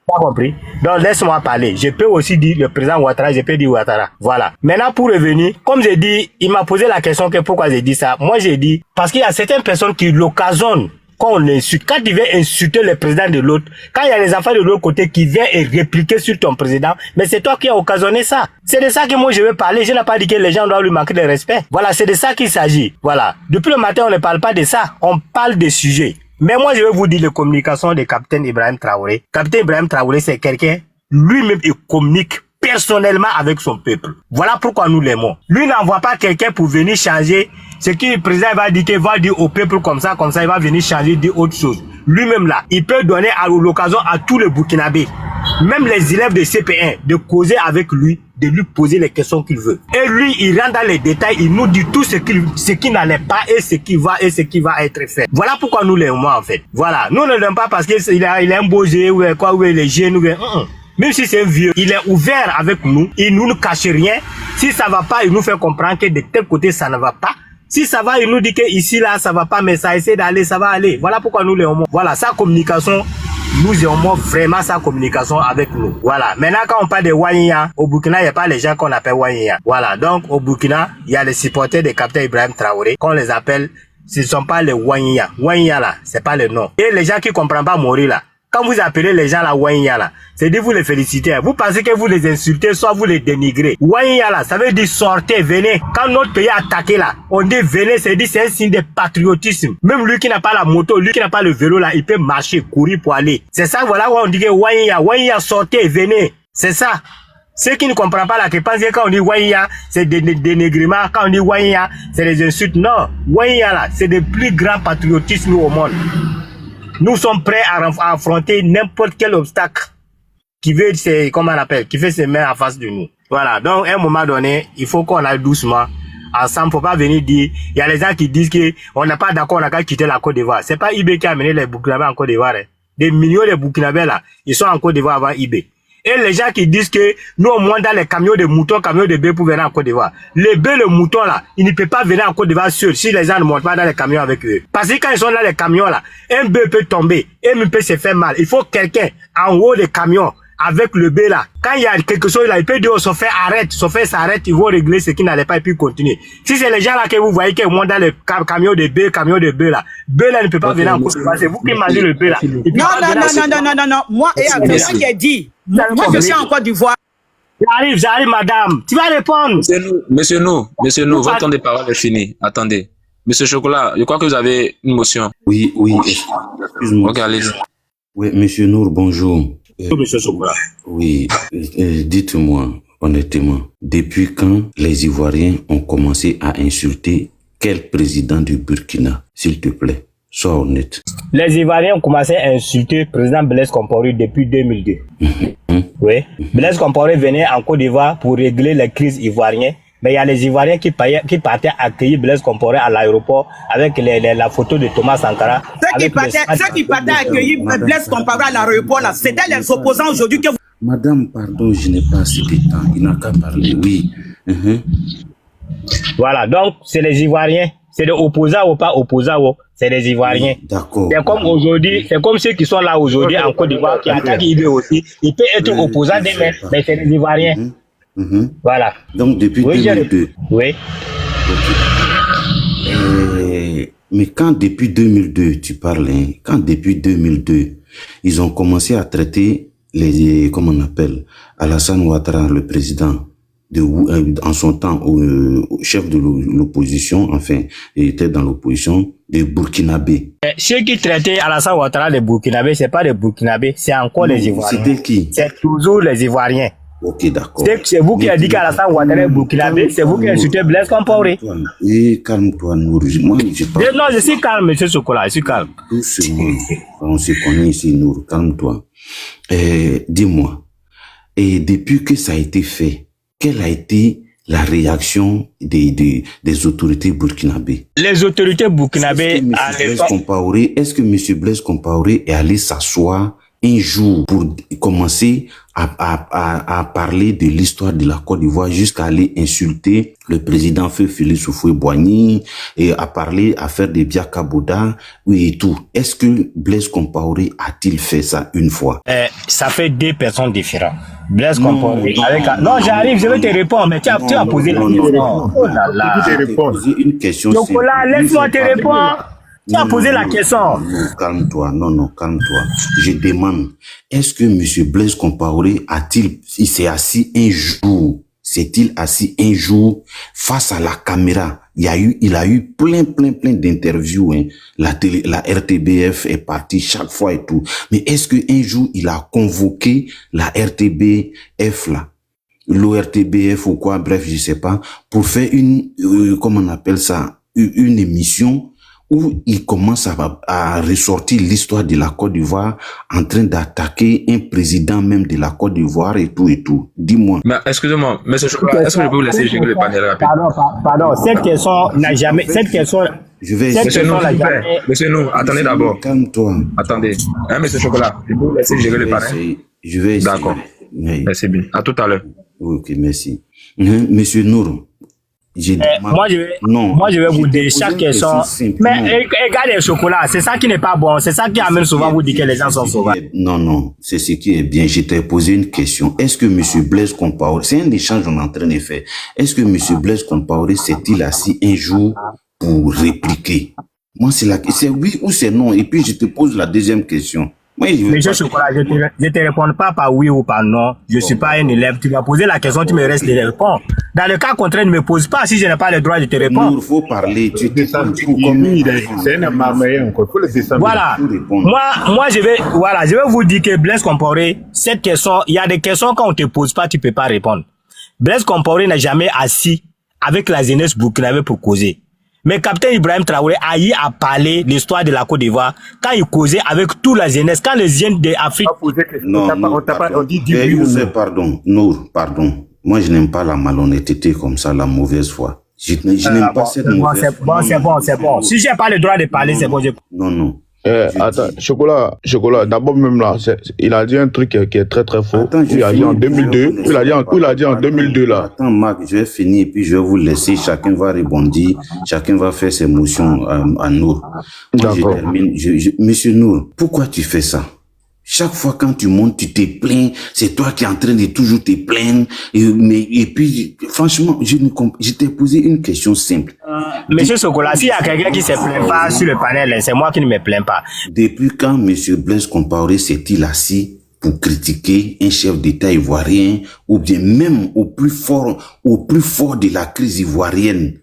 Pas compris? Donc laisse-moi parler. Je peux aussi dire le président Ouattara, je peux dire Ouattara. Voilà. Maintenant pour revenir, comme j'ai dit, il m'a posé la question que pourquoi j'ai dit ça. Moi j'ai dit parce qu'il y a certaines personnes qui l'occasionnent. Quand on insulte, quand tu viens insulter le président de l'autre, quand il y a les enfants de l'autre côté qui viennent et répliquer sur ton président, mais c'est toi qui as occasionné ça. C'est de ça que moi je veux parler. Je n'ai pas dit que les gens doivent lui manquer de respect. Voilà, c'est de ça qu'il s'agit. Voilà. Depuis le matin, on ne parle pas de ça. On parle des sujets. Mais moi, je vais vous dire les communications de Capitaine Ibrahim Traoré. Capitaine Ibrahim Traoré, c'est quelqu'un, lui-même, il communique personnellement avec son peuple. Voilà pourquoi nous l'aimons. Lui n'envoie pas quelqu'un pour venir changer ce que le président va dire, qu'il va dire au peuple comme ça, il va venir changer, dire autre chose. Lui-même là, il peut donner l'occasion à tous les Burkinabés, même les élèves de CP1, de causer avec lui, de lui poser les questions qu'il veut. Et lui, il rentre dans les détails, il nous dit tout ce qui n'allait pas et ce qui va être fait. Voilà pourquoi nous l'aimons en fait. Voilà. Nous ne l'aimons pas parce qu'il a un beau jeu ou quoi, ou il est jeune ou Même si c'est un vieux, il est ouvert avec nous, il nous cache rien. Si ça va pas, il nous fait comprendre que de tel côté ça ne va pas. Si ça va, il nous dit que ici là ça va pas, mais ça essaie d'aller, ça va aller. Voilà pourquoi nous les homos. Voilà, sa communication, nous aimons vraiment sa communication avec nous. Voilà. Maintenant quand on parle de Wanyia, au Burkina il n'y a pas les gens qu'on appelle Wanyia. Voilà. Donc au Burkina il y a les supporters de capitaine Ibrahim Traoré qu'on les appelle. Ce ne sont pas les Wanyia. Wanyia là, c'est pas le nom. Et les gens qui comprennent pas Mori là. Quand vous appelez les gens la Wanyia là, c'est dire vous les félicitez. Vous pensez que vous les insultez, soit vous les dénigrez. Wanyia là, ça veut dire sortez, venez. Quand notre pays est attaqué là, on dit venez, c'est un signe de patriotisme. Même lui qui n'a pas la moto, lui qui n'a pas le vélo là, il peut marcher, courir pour aller. C'est ça, voilà où on dit que Wanyia, sortez, venez. C'est ça. Ceux qui ne comprennent pas là, qui pensent que quand on dit Wanyia, c'est des dénigrements. Quand on dit Wanyia, c'est des insultes. Non, Wanyia là, c'est le plus grand patriotisme au monde. Nous sommes prêts à affronter n'importe quel obstacle qui veut, comment on appelle, qui fait se mettre en face de nous. Voilà. Donc, à un moment donné, il faut qu'on aille doucement. Ensemble, faut pas venir dire, il y a les gens qui disent que on n'est pas d'accord, on a qu'à quitter la Côte d'Ivoire. C'est pas IB qui a amené les Burkinabés en Côte d'Ivoire. Hein. Des millions de Burkinabés là, ils sont en Côte d'Ivoire avant IB. Et les gens qui disent que nous, on monte dans les camions de moutons, camions de bœufs pour venir en Côte d'Ivoire. Les bœufs, le mouton là, ils ne peuvent pas venir en Côte d'Ivoire seuls si les gens ne montent pas dans les camions avec eux. Parce que quand ils sont dans les camions là, un bœuf peut tomber, un peut se faire mal. Il faut quelqu'un en haut des camions avec le bœuf là. Quand il y a quelque chose là, il peut dire au chauffeur arrête, chauffeur s'arrête, ils vont régler ce qui n'allait pas et puis continuer. Si c'est les gens là que vous voyez qui montent dans les camions de bœufs là ne peut pas venir en Côte d'Ivoire. C'est vous qui mangez le bœuf là. Non. Moi, c'est moi qui ai dit. Moi, je suis en Côte d'Ivoire. J'arrive, madame. Tu vas répondre. Monsieur Nou, votre temps de parole est fini. Attendez. Monsieur Chocolat, je crois que vous avez une motion. Oui, excuse-moi. Ok, allez-y. Oui, monsieur Nour, bonjour. Monsieur Chocolat. Oui, dites-moi honnêtement, depuis quand les Ivoiriens ont commencé à insulter quel président du Burkina, s'il te plaît? Sois honnête. Les Ivoiriens ont commencé à insulter le président Blaise Compaoré depuis 2002. Oui. Blaise Compaoré venait en Côte d'Ivoire pour régler les crises ivoiriennes. Mais il y a les Ivoiriens qui partaient accueillir Blaise Compaoré à l'aéroport avec la photo de Thomas Sankara. Ceux qui partaient accueillir Blaise Compaoré à l'aéroport, là, c'était les opposants aujourd'hui que vous... Madame, pardon, je n'ai pas assez de temps. Il n'a qu'à parler, oui. Voilà, donc c'est les Ivoiriens. C'est des opposants ou pas opposants, c'est des Ivoiriens. D'accord. C'est comme aujourd'hui, c'est comme ceux qui sont là aujourd'hui en Côte d'Ivoire qui attaquent IB aussi. Ils peuvent être opposants demain, mais c'est des Ivoiriens. Voilà. Donc depuis 2002. Oui. Mais quand depuis 2002, tu parles, hein, quand depuis 2002, ils ont commencé à traiter les, comment on appelle, Alassane Ouattara, le président, en son temps au chef de l'opposition, enfin, il était dans l'opposition, des Burkinabés. Ceux qui traitaient Alassane Ouattara les Burkinabés, c'est pas des Burkinabés, c'est encore les Ivoiriens. C'était qui? C'est toujours les Ivoiriens. Ok, d'accord. C'est vous qui avez dit qu'Alassane Ouattara est Burkinabé, c'est vous qui insultez Blaise Compaoré. Calme-toi, Nour. Moi, je parle. Non, je suis calme, monsieur Chocolat, je suis calme. Doucement. On se connaît ici, Nour. Calme-toi. Dis-moi, et depuis que ça a été fait, quelle a été la réaction des autorités burkinabées? Les autorités burkinabées... Est-ce que M. Blaise Compaoré est allé s'asseoir un jour pour commencer à parler de l'histoire de la Côte d'Ivoire jusqu'à aller insulter le président Feu Félix Houphouët-Boigny et à faire des biakaboda et tout? Est-ce que Blaise Compaoré a-t-il fait ça une fois? Ça fait deux personnes différentes. Blaise Compaoré Non, j'arrive, je vais te répondre, mais tu as posé la question. Oh là là. Je vais te poser une question. Chocolat, laisse-moi te répondre. Tu as posé la question. Calme-toi, non, calme-toi. Je demande, est-ce que M. Blaise Compaoré il s'est assis un jour, s'est-il assis un jour face à la caméra? Il a eu plein d'interviews, hein. La RTBF est partie chaque fois et tout. Mais est-ce que un jour il a convoqué la RTBF là? L'ORTBF ou quoi, bref, je sais pas, pour faire comment on appelle ça, une émission où il commence à ressortir l'histoire de la Côte d'Ivoire en train d'attaquer un président même de la Côte d'Ivoire et tout. Dis-moi. Mais excusez-moi, monsieur Chocolat, est-ce que je peux vous laisser gérer le panel rapide? Pardon, cette question n'a jamais... Je vais Monsieur Nou, attendez d'abord. Calme-toi. Attendez. Monsieur Chocolat, je peux vous laisser gérer le panel? Je vais essayer. D'accord. Oui. Merci bien. À tout à l'heure. Ok, merci. Monsieur Nour, moi, je vais vous dire chaque question. Mais regardez le chocolat, c'est ça qui n'est pas bon. C'est ça qui amène souvent vous dire que les gens sont sauvages. Non, c'est ce qui est bien. Je t'ai posé une question. Est-ce que monsieur Blaise Compaoré, c'est un échange qu'on est en train de faire. Est-ce que monsieur Blaise Compaoré s'est-il assis un jour pour répliquer? Moi, c'est oui ou c'est non. Et puis, je te pose la deuxième question. Monsieur Chocolat, je te réponds pas par oui ou par non. Je suis pas un élève. Tu m'as posé la question, tu me restes de répondre. Dans le cas contraire, ne me pose pas si je n'ai pas le droit de te répondre. Il faut parler. Tu descends c'est un marmeilleur encore. Faut le descendre. Voilà. Moi, je vais vous dire que Blaise Compaoré, cette question, il y a des questions quand on te pose pas, tu peux pas répondre. Blaise Compaoré n'a jamais assis avec la jeunesse burkinabé pour causer. Mais capitaine Ibrahim Traoré a eu à parler de l'histoire de la Côte d'Ivoire quand il causait avec toute la jeunesse, quand les jeunes d'Afrique... Non, pardon. Moi, je n'aime pas la malhonnêteté comme ça, la mauvaise foi. Je n'aime pas cette mauvaise foi. C'est bon. Si j'ai pas le droit de parler, c'est bon. Non. Attends, Chocolat, d'abord même là, il a dit un truc qui est très très faux. Attends, il a dit en 2002. Il a dit en 2002 là. Attends, Marc, je vais finir et puis je vais vous laisser. Chacun va rebondir. Chacun va faire ses motions à Nour. Moi, je termine. Monsieur Nour, pourquoi tu fais ça? Chaque fois quand tu montes, tu te plains. C'est toi qui es en train de toujours te plaindre. Et puis, franchement, je t'ai posé une question simple. Monsieur Chocolat, s'il y a quelqu'un qui se plaint pas sur le panel, c'est moi qui ne me plains pas. Depuis quand monsieur Blaise Compaoré s'est-il assis pour critiquer un chef d'État ivoirien ou bien même au plus fort de la crise ivoirienne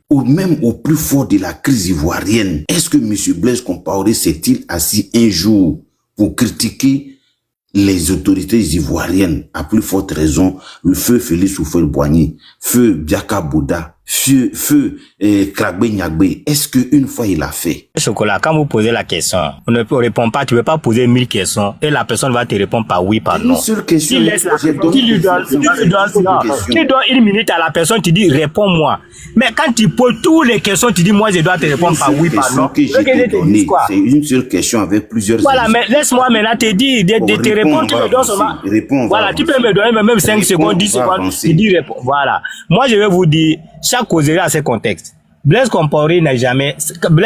Est-ce que monsieur Blaise Compaoré s'est-il assis un jour pour critiquer les autorités ivoiriennes, à plus forte raison, le feu Félix Houphouët-Boigny, feu Biaka Bouda, feu Kragbe Nyagbe, est-ce qu'une fois il a fait? Chocolat, quand vous posez la question, on ne répond pas, tu ne peux pas poser 1000 questions et la personne va te répondre par oui, par non. Une seule question. Tu donnes 1 minute à la personne, tu dis réponds-moi. Mais quand tu poses toutes les questions, tu dis moi je dois te répondre par oui, par non. C'est une seule question avec plusieurs. Voilà, mais laisse-moi maintenant te dire, de te répondre, tu me donnes seulement. Voilà, tu peux me donner même 5 secondes, 10 secondes, tu dis réponds. Voilà. Moi je vais vous dire, chaque causerie a ses contextes. Blaise Compaoré n'a jamais, comme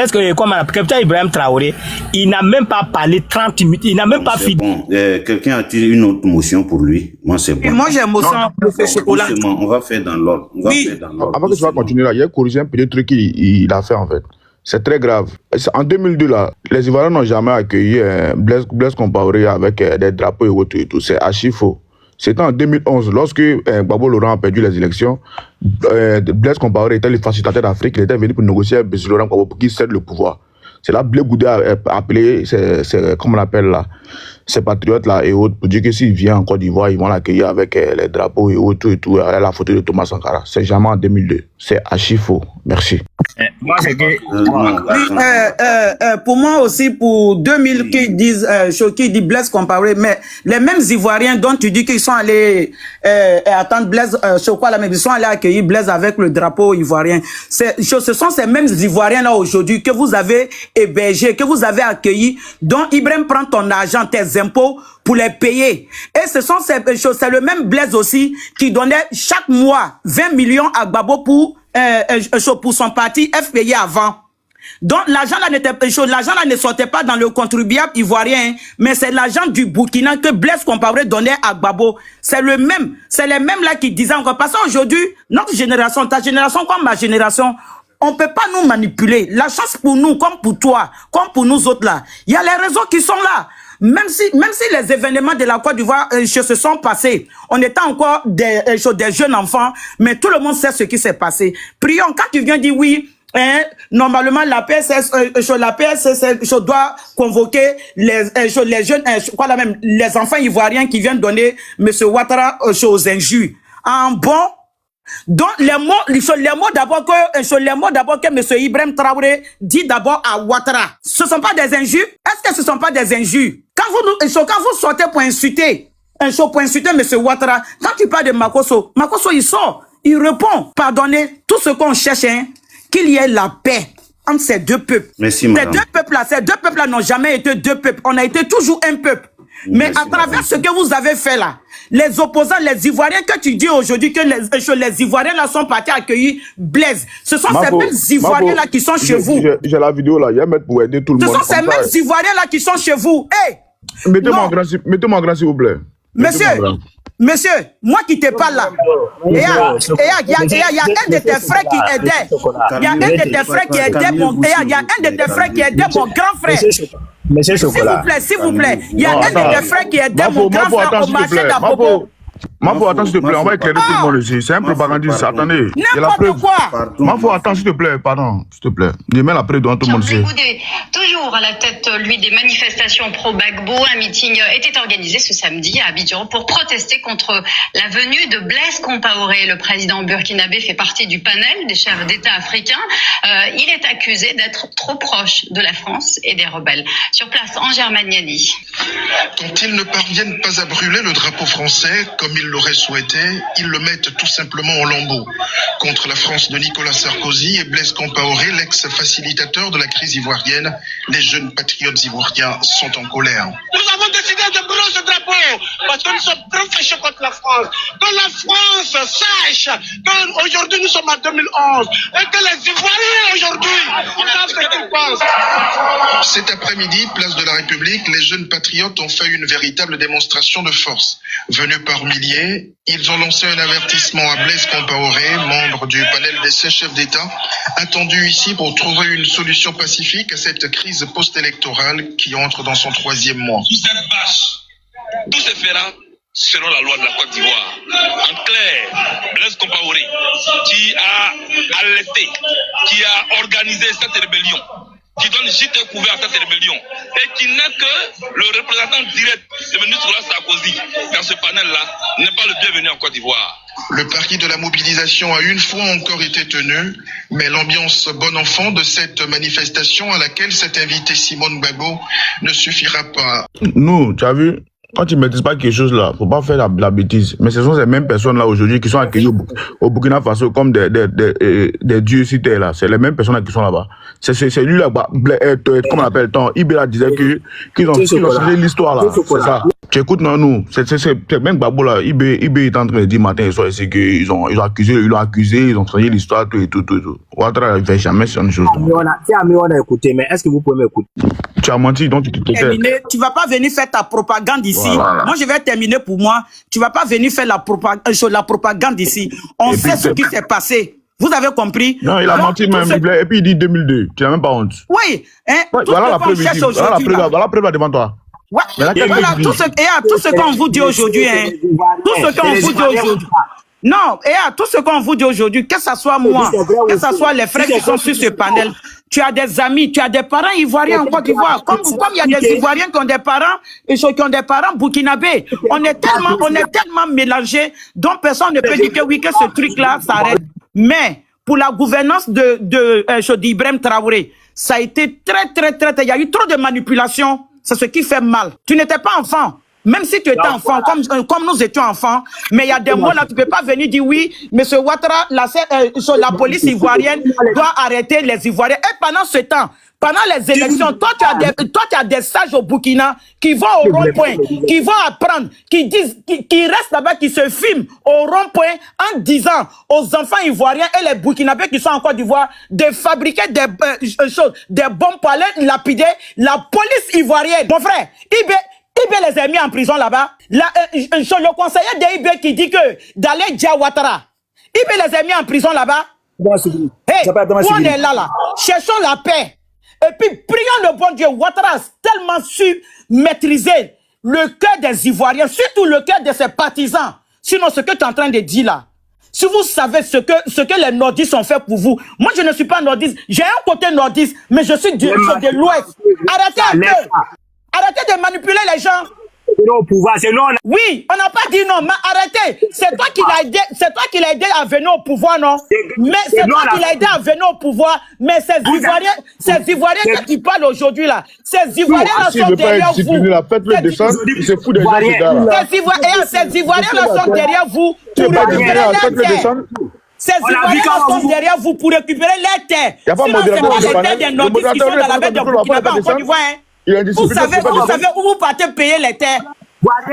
capitaine Ibrahim Traoré, il n'a même pas parlé 30 minutes, il n'a même pas fini. Bon. Quelqu'un a-t-il une autre motion pour lui? Moi, c'est bon. Et moi, j'ai une motion pour le Chocolat. On va faire dans l'ordre. Avant que tu vas continuer là, il y a corrigé un petit truc qu'il a fait en fait. C'est très grave. En 2002 là, les Ivoiriens n'ont jamais accueilli Blaise Compaoré avec des drapeaux et autres et tout. C'est archi faux. C'était en 2011, lorsque Gbagbo Laurent a perdu les élections. Blaise Compaoré était le facilitateur d'Afrique. Il était venu pour négocier avec M. Laurent Gbagbo pour qu'il cède le pouvoir. C'est là Blé Goudé a appelé, comment on appelle là, ces patriotes là et autres pour dire que s'il vient en Côte d'Ivoire, ils vont l'accueillir avec les drapeaux et autres et tout, la photo de Thomas Sankara. C'est jamais en 2002. C'est archi faux. Merci. Moi, c'est que... pour moi aussi, pour 2000 qui disent, qui dit Blaise Compaoré, mais les mêmes Ivoiriens dont tu dis qu'ils sont allés attendre Blaise, ils sont allés accueillir Blaise avec le drapeau ivoirien. Ce sont ces mêmes Ivoiriens là aujourd'hui que vous avez hébergés, que vous avez accueillis, dont Ibrahim prend ton argent, tes impôts pour les payer. Et ce sont ces choses, c'est le même Blaise aussi qui donnait chaque mois 20 millions à Gbagbo pour son parti FPI avant. Donc l'argent là ne sortait pas dans le contribuable ivoirien, mais c'est l'argent du Burkina que Blaise Compaoré donnait à Gbagbo. C'est les mêmes là qui disaient encore. Parce qu'aujourd'hui, notre génération, ta génération comme ma génération, on peut pas nous manipuler. La chance pour nous, comme pour toi, comme pour nous autres là, il y a les réseaux qui sont là. Même si les événements de la Côte d'Ivoire se sont passés, on était encore des jeunes enfants, mais tout le monde sait ce qui s'est passé. Prions, quand tu viens dire oui, normalement la PSS doit convoquer les jeunes, les enfants ivoiriens qui viennent donner M. Ouattara aux injures. En bon, donc les mots d'abord que M. Ibrahim Traoré dit d'abord à Ouattara, ce sont pas des injures? Est-ce que ce sont pas des injures? Quand vous sortez pour insulter M. Ouattara, quand tu parles de Makosso il sort, il répond, pardonnez, tout ce qu'on cherche, qu'il y ait la paix entre ces deux peuples. Merci, madame. Ces deux peuples-là n'ont jamais été deux peuples. On a été toujours un peuple. Mais à travers ce que vous avez fait là, les opposants, les Ivoiriens, que tu dis aujourd'hui que les Ivoiriens là sont partis accueillir Blaise, ce sont ces mêmes Ivoiriens là qui sont chez vous. J'ai la vidéo là, il y a mettre pour aider tout le monde. Ce sont ces mêmes Ivoiriens là qui sont chez vous. Hey! Mettez-moi en grand s'il vous plaît. Monsieur, moi qui te parle là, il y a un de tes frères qui aidait. Il y a un de tes frères qui aidait mon grand frère. S'il vous plaît, il y a un de tes frères qui aidait mon grand frère au marché d'Apopo. Mafo, attends s'il te plaît, on va éclairer tout le monde ici. C'est un propagandiste, attendez. N'importe quoi. Mafo, attends s'il te plaît, pardon, s'il te plaît. Je mets la preuve devant tout le monde ici. Toujours à la tête, lui, des manifestations pro-Gbagbo, un meeting était organisé ce samedi à Abidjan pour protester contre la venue de Blaise Compaoré. Le président burkinabé fait partie du panel des chefs d'État africains. Il est accusé d'être trop proche de la France et des rebelles. Sur place, Angers Magnani. Quand ils ne parviennent pas à brûler le drapeau français, comme ils l'auraient souhaité, ils le mettent tout simplement en lambeaux. Contre la France de Nicolas Sarkozy et Blaise Compaoré, l'ex-facilitateur de la crise ivoirienne, les jeunes patriotes ivoiriens sont en colère. Nous avons décidé de brûler ce drapeau parce que nous sommes trop fâchés contre la France. Que la France sache qu'aujourd'hui nous sommes en 2011 et que les Ivoiriens aujourd'hui savent ce qu'ils pensent. Cet après-midi, place de la République, les jeunes patriotes ont fait une véritable démonstration de force. Venus par milliers, ils ont lancé un avertissement à Blaise Compaoré, membre du panel des 16 chefs d'État, attendu ici pour trouver une solution pacifique à cette crise post-électorale qui entre dans son 3e mois. Cette bâche, tout se fera selon la loi de la Côte d'Ivoire. En clair, Blaise Compaoré, qui a alerté, qui a organisé cette rébellion, qui donne gîte et couvert à cette rébellion, et qui n'est que le représentant direct du ministre Sarkozy dans ce panel-là, n'est pas le bienvenu en Côte d'Ivoire. Le pari de la mobilisation a une fois encore été tenu, mais l'ambiance bon enfant de cette manifestation à laquelle s'est invité Simone Gbagbo ne suffira pas. Nous, tu as vu, quand tu ne maîtrises pas quelque chose là, faut pas faire la bêtise. Mais ce sont ces mêmes personnes là aujourd'hui qui sont accueillies au Burkina Faso comme des dieux cités là. C'est les mêmes personnes là qui sont là-bas. C'est lui là, comment on appelle, Ibera disait qu'ils ont changé l'histoire là. C'est ça. Tu écoutes, non, nous, c'est même Gbagbo là, Ibé est en train de dire matin et soir ici qu'ils ont accusé, ils ont changé l'histoire, tout. Ouattara ne fait jamais sur une chose. On a écouté, mais est-ce que vous pouvez m'écouter? Tu as menti, donc tu te tais. Tu vas pas venir faire ta propagande ici. Voilà. Moi, je vais terminer pour moi. Tu vas pas venir faire la propagande ici. On sait ce qui s'est passé. Vous avez compris? Non, il a menti même. Et puis il dit 2002. Tu n'as même pas honte. Oui. Hein, voilà la preuve ici. Voilà la preuve devant toi. Ouais. Voilà, tout ce qu'on vous dit aujourd'hui. Hein, tout ce qu'on vous dit aujourd'hui. Non, tout ce qu'on vous dit aujourd'hui, que ce soit moi, que ce soit les frères qui sont sur ce panel, tu as des amis, tu as des parents ivoiriens en Côte d'Ivoire, comme il y a des Ivoiriens qui ont des parents et qui ont des parents burkinabés. On est tellement mélangés, donc personne ne peut dire que oui, que ce truc-là s'arrête. Mais pour la gouvernance d'Ibrahim Traoré, ça a été très, il y a eu trop de manipulation. C'est ce qui fait mal. Tu n'étais pas enfant. Même si tu étais enfant, comme nous étions enfants, mais il y a des mots là, tu ne peux pas venir dire oui, M. Ouattara, la police ivoirienne doit arrêter les Ivoiriens. Et pendant ce temps, pendant les élections, toi tu as des sages au Burkina qui vont au rond-point, qui vont apprendre, qui restent là-bas, qui se filment au rond-point en disant aux enfants ivoiriens et les Burkinabés qui sont en Côte d'Ivoire de fabriquer des bombes pour aller lapider la police ivoirienne. Mon frère, Ibé les a mis en prison là-bas. Le conseiller d'Ibé qui dit que d'aller dire Ouattara, Ibé les a mis en prison là-bas. Hey, on est là. Cherchons la paix. Et puis, prions le bon Dieu. Ouattara a tellement su maîtriser le cœur des Ivoiriens, surtout le cœur de ses partisans. Sinon, ce que tu es en train de dire là, si vous savez ce que les nordistes ont fait pour vous, moi je ne suis pas nordiste, j'ai un côté nordiste, mais je suis de l'ouest. Arrêtez un peu. Arrêtez de manipuler les gens. Oui, on n'a pas dit non, mais arrêtez. C'est toi qui l'as aidé à venir au pouvoir, non? Mais c'est toi qui l'as aidé à venir au pouvoir. Mais ces Ivoiriens que tu parles aujourd'hui là, ces Ivoiriens là sont derrière vous. Faites-le descendre, il se fout des gens. Ces Ivoiriens là sont derrière vous pour récupérer leurs terres. Ces Ivoiriens là sont derrière vous pour récupérer leurs terres. Sinon, c'est pas les terres des nordistes qui sont dans la baie de Burkina Faso en Côte d'Ivoire. Vous savez où vous partez payer les terres.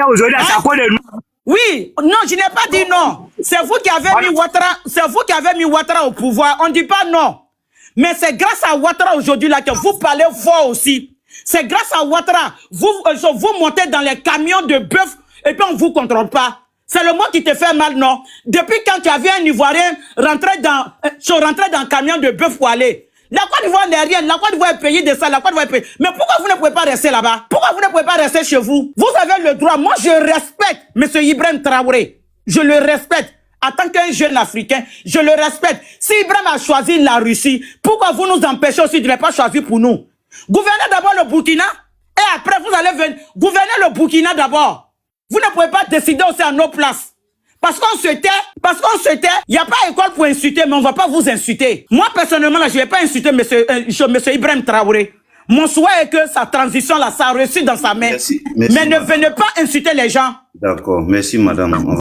Aujourd'hui, c'est à cause de nous. Oui, non, je n'ai pas dit non. C'est vous qui avez mis Ouattara, c'est vous qui avez mis Ouattara au pouvoir. On ne dit pas non. Mais c'est grâce à Ouattara aujourd'hui là que vous parlez fort aussi. C'est grâce à Ouattara. Vous montez dans les camions de bœuf et puis on ne vous contrôle pas. C'est le mot qui te fait mal, non? Depuis quand tu avais un Ivoirien rentrer dans un camion de bœuf pour aller. La Côte d'Ivoire n'est rien. La Côte d'Ivoire est payée de ça. La Côte d'Ivoire est payée. Mais pourquoi vous ne pouvez pas rester là-bas? Pourquoi vous ne pouvez pas rester chez vous? Vous avez le droit. Moi, je respecte M. Ibrahim Traoré. Je le respecte. En tant qu'un jeune Africain, je le respecte. Si Ibrahim a choisi la Russie, pourquoi vous nous empêchez aussi de ne pas choisir pour nous? Gouvernez d'abord le Burkina et après vous allez venir. Gouvernez le Burkina d'abord. Vous ne pouvez pas décider aussi à nos places. Parce qu'on se tait, il n'y a pas école pour insulter, mais on ne va pas vous insulter. Moi, personnellement, là, je ne vais pas insulter monsieur Ibrahim Traoré. Mon souhait est que sa transition, là, ça a reçu dans sa main. Merci, mais ne venez pas insulter les gens. D'accord, merci madame.